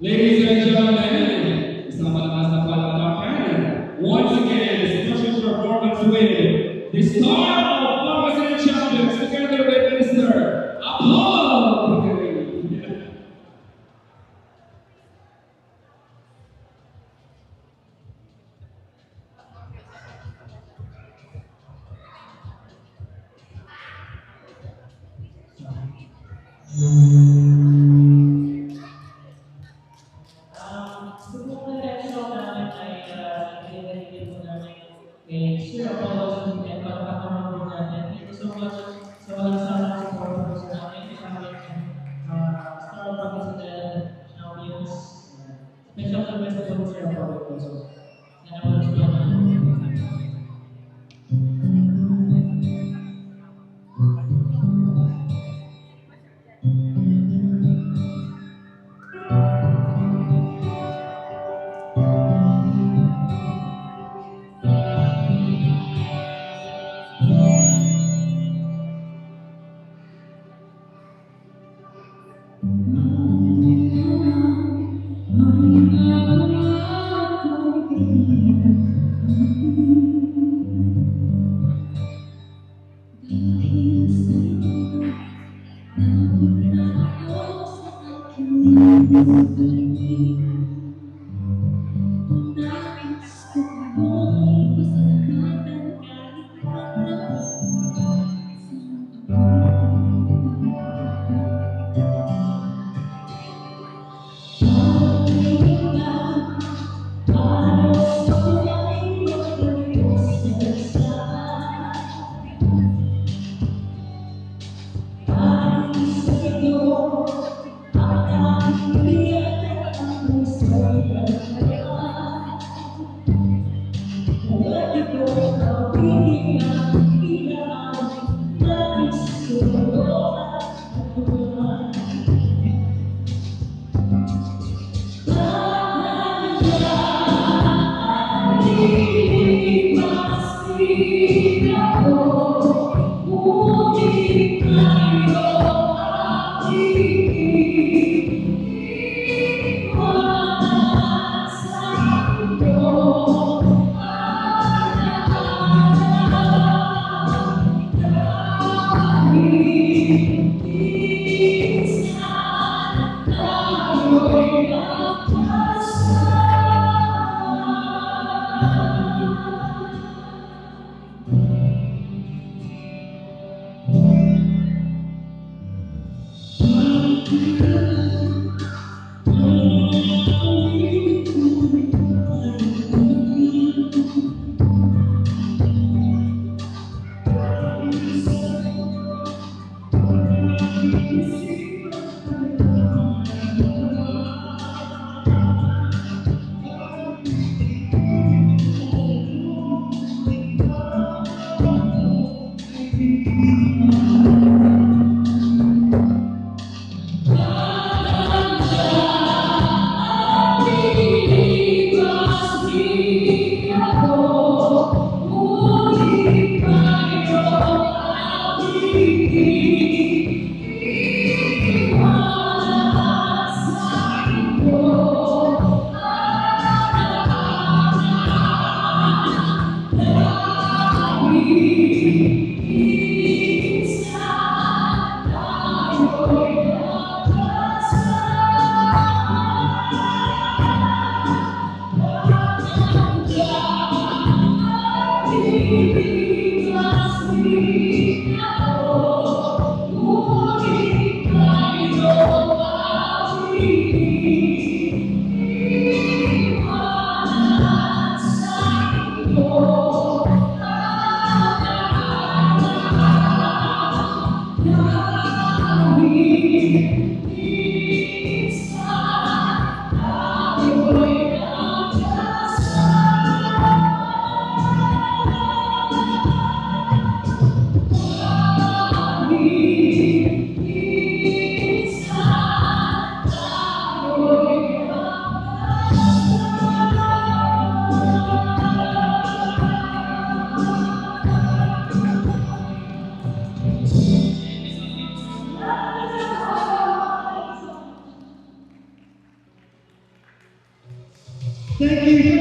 Ladies and gentlemen, isama naman sa palakpakan. Once again, special performance with the star of Pangasinan Champions together with Mr. Apollo Picari. Subukan na show namin ay pinagigil po namin kay Sir Apollo and pagkakaroon po natin. Thank you so much sa walang sana support po sa namin kasama Star Pangasinan Champions. Special request po Sir Apollo po. So, sana po naman. Thank you,